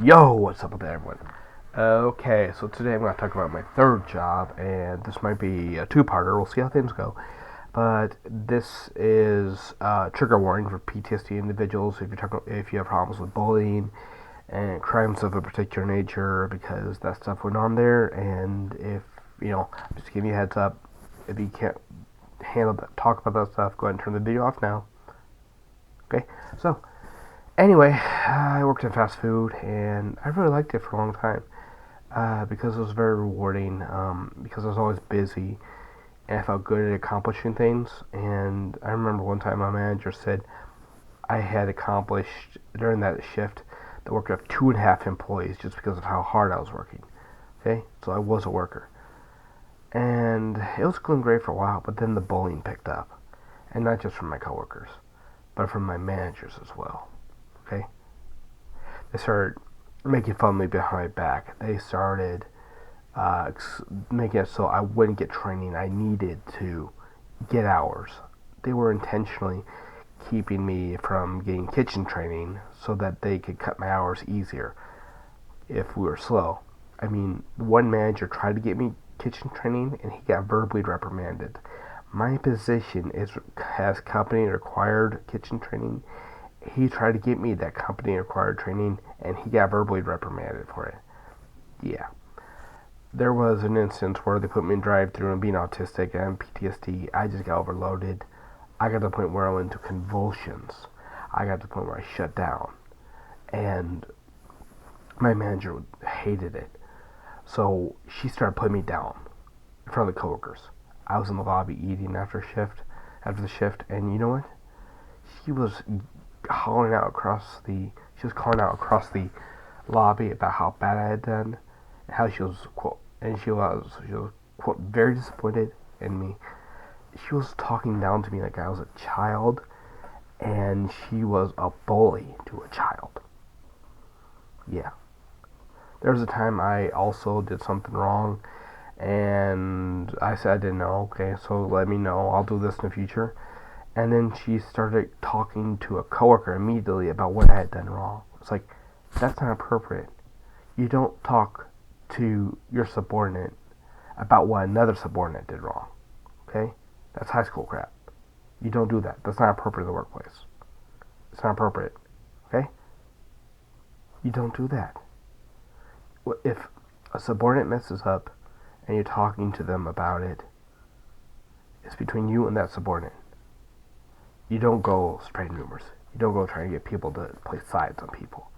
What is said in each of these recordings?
Yo, what's up with everyone? Okay, so today I'm going to talk about my third job, and this might be a two-parter. We'll see how things go. But this is trigger warning for PTSD individuals if you have problems with bullying and crimes of a particular nature, because that stuff went on there. And if I'm just giving you a heads up. If you can't talk about that stuff, go ahead and turn the video off now. Okay, so anyway, I worked in fast food, and I really liked it for a long time. Because it was very rewarding, because I was always busy and I felt good at accomplishing things. And I remember one time my manager said I had accomplished during that shift that worked of 2.5 employees just because of how hard I was working. Okay, so I was a worker, and it was going great for a while. But then the bullying picked up, and not just from my coworkers, but from my managers as well. Okay, they started making fun of me behind my back. They started uh, making it so I wouldn't get training. I needed to get hours. They were intentionally keeping me from getting kitchen training so that they could cut my hours easier if we were slow. I mean, one manager tried to get me kitchen training and he got verbally reprimanded. My position has company required kitchen training. He tried to get me that company required training and he got verbally reprimanded for it. Yeah. There was an instance where they put me in drive-through, and being autistic and PTSD, I just got overloaded. I got to the point where I went into convulsions. I got to the point where I shut down, and my manager hated it. So she started putting me down in front of the coworkers. I was in the lobby eating after the shift, and you know what? She was hollering out across the, she was calling out across the lobby about how bad I had done, and how she was quote very disappointed in me. She was talking down to me like I was a child, and she was a bully to a child. Yeah. There was a time I also did something wrong, and I said I didn't know. Okay, so let me know. I'll do this in the future. And then she started talking to a coworker immediately about what I had done wrong. It's like, that's not appropriate. You don't talk to your subordinate about what another subordinate did wrong. Okay? That's high school crap. You don't do that. That's not appropriate in the workplace. It's not appropriate. Okay? You don't do that. If a subordinate messes up and you're talking to them about it, it's between you and that subordinate. You don't go spreading rumors. You don't go trying to get people to play sides on people.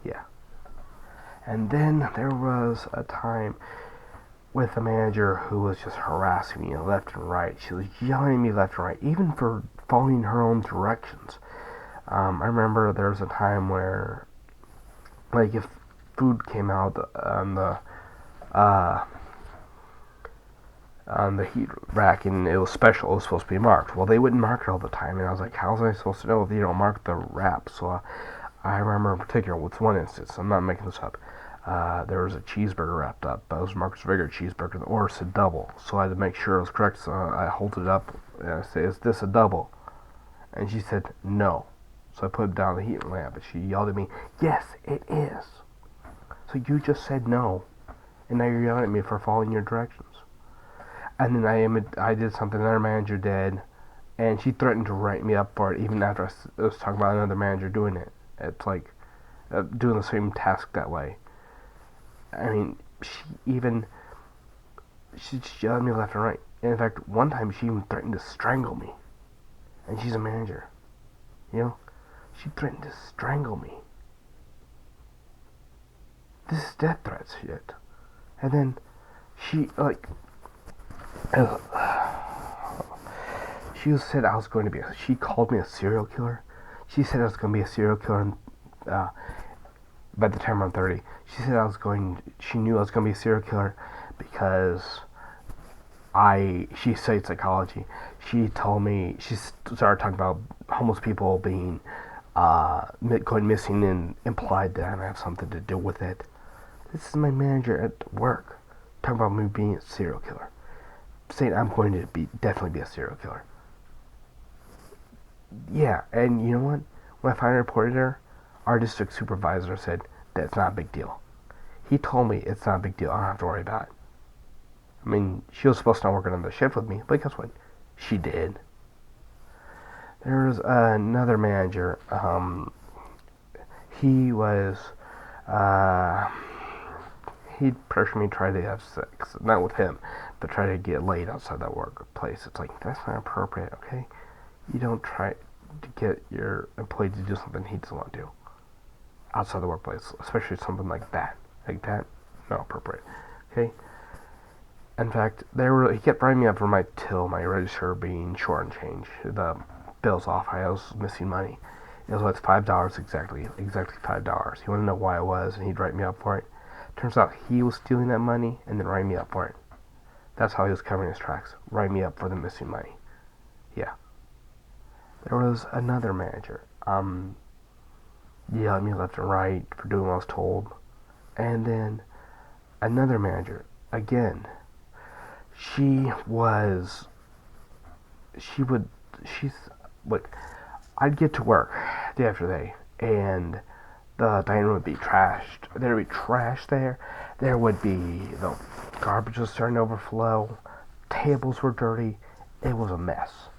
Yeah. And then there was a time with a manager who was just harassing me left and right. She was yelling at me left and right, even for following her own directions. I remember there was a time where, like, if food came out uh, on the heat rack and it was special, it was supposed to be marked. Well, they wouldn't mark it all the time, and I was like, how was I supposed to know if you don't mark the wrap? So I remember in particular, with one instance, I'm not making this up, there was a cheeseburger wrapped up. It was Marcus regular cheeseburger, or it's a double. So I had to make sure it was correct. So I hold it up and I say, "Is this a double?" And she said, "No." So I put it down the heat lamp, and she yelled at me, "Yes, it is. So you just said no, and now you're yelling at me for following your directions." And then I did something another manager did, and she threatened to write me up for it, even after I was talking about another manager doing it. It's like doing the same task that way. I mean, she just yelled at me left and right. And in fact, one time she even threatened to strangle me. And she's a manager, you know. She threatened to strangle me. This is death threats shit. And then she she said I was going to be. She called me a serial killer. She said I was going to be a serial killer. And, by the time I'm 30, she said she knew I was going to be a serial killer because she studied psychology. She told me, she started talking about homeless people being, going missing, and implied that I might have something to do with it. This is my manager at work, talking about me being a serial killer. Saying I'm going to definitely be a serial killer. Yeah, and you know what? When I finally reported her, our district supervisor said, that it's not a big deal. He told me it's not a big deal. I don't have to worry about it. I mean, she was supposed to not work another shift with me, but guess what? She did. There was another manager. He was, uh, he'd pressure me to try to have sex. Not with him, but try to get laid outside that workplace. It's like, that's not appropriate, okay? You don't try to get your employee to do something he doesn't want to do outside the workplace, especially something like that. Like that, not appropriate, okay? In fact, he kept writing me up for my till, my register being short and change. The bills off. I was missing money. It was like $5 exactly $5. He wanted to know why it was, and he'd write me up for it. Turns out he was stealing that money and then writing me up for it. That's how he was covering his tracks. Writing me up for the missing money. Yeah. There was another manager. Yelled at me left and right for doing what I was told. And then another manager. Again. She's like, I'd get to work day after day, and the dining room would be trashed. There would be trash there. There would be, the garbage was starting to overflow. Tables were dirty. It was a mess.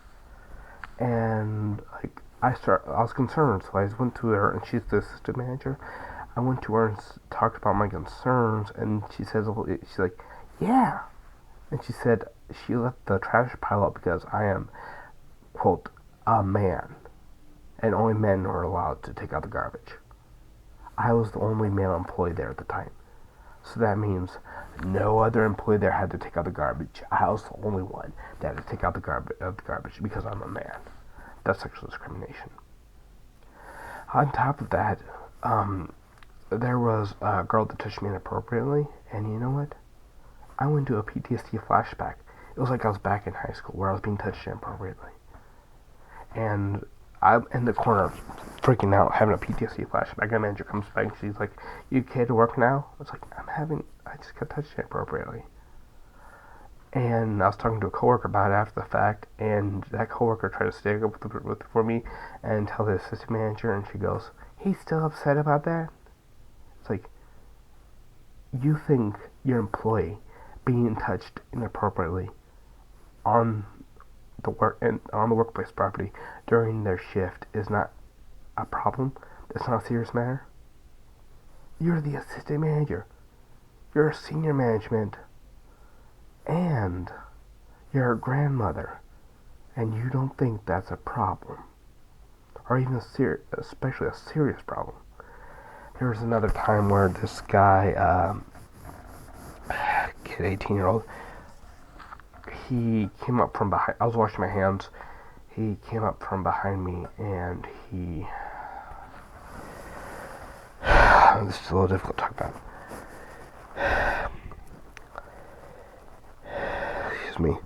And like I was concerned, so I went to her, and she's the assistant manager. I went to her and talked about my concerns, and she's like, yeah. And she said she let the trash pile up because I am, quote, a man. And only men were allowed to take out the garbage. I was the only male employee there at the time. So that means no other employee there had to take out the garbage. I was the only one that had to take out the garbage because I'm a man. That's sexual discrimination. On top of that, there was a girl that touched me inappropriately, and you know what? I went to a PTSD flashback. It was like I was back in high school where I was being touched inappropriately. And I'm in the corner freaking out, having a PTSD flashback. My manager comes back and she's like, you okay to work now? I was like, I just got touched inappropriately. And I was talking to a coworker about it after the fact, and that coworker tried to stick up for me and tell the assistant manager, and she goes, he's still upset about that? It's like, you think your employee being touched inappropriately on the workplace property during their shift is not a problem? It's not a serious matter? You're the assistant manager. You're a senior management. And you're a grandmother. And you don't think that's a problem. Or even especially a serious problem. There was another time where this guy, kid, 18-year-old, he came up from behind. I was washing my hands. He came up from behind me, and he... This is a little difficult to talk about. Excuse me.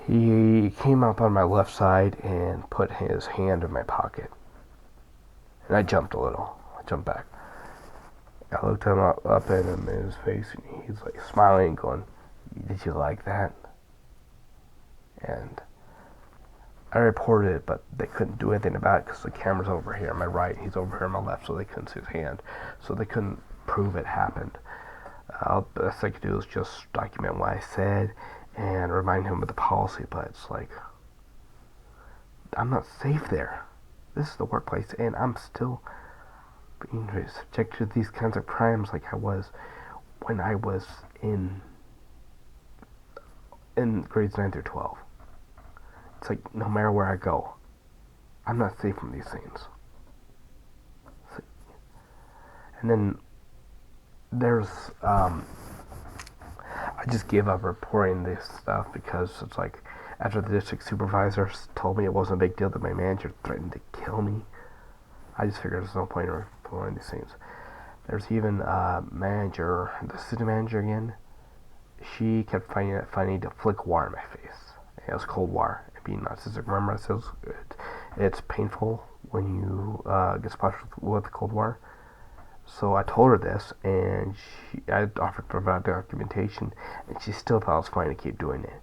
He came up on my left side and put his hand in my pocket. And I jumped a little. I jumped back. I looked him up at him in his face, and he's like smiling, going, did you like that? And I reported it, but they couldn't do anything about it because the camera's over here on my right, he's over here on my left, so they couldn't see his hand. So they couldn't prove it happened. Best I could do is just document what I said and remind him of the policy, but it's like, I'm not safe there. This is the workplace, and I'm still being subjected to these kinds of crimes like I was when I was in grades 9 through 12. It's like, no matter where I go, I'm not safe from these things. And then there's, I just gave up reporting this stuff because it's like, after the district supervisor told me it wasn't a big deal that my manager threatened to kill me, I just figured there's no point in reporting these things. There's even a manager, the assistant manager again, she kept finding it funny to flick water in my face. It was cold water. It'd be narcissistic. Remember, it says it's painful when you get splashed with cold water. So I told her this, and I offered to provide documentation, and she still thought it was funny to keep doing it.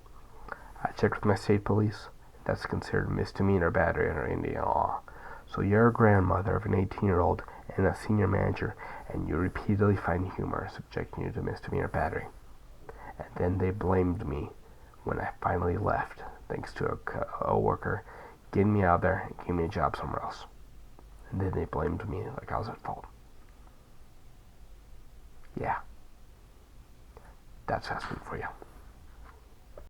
I checked with my state police. That's considered misdemeanor battery under Indiana law. So you're a grandmother of an 18-year-old, and a senior manager, and you repeatedly find humor subjecting you to misdemeanor battery. And then they blamed me when I finally left, thanks to a co-worker getting me out of there and giving me a job somewhere else. And then they blamed me like I was at fault. Yeah, that's husband for you.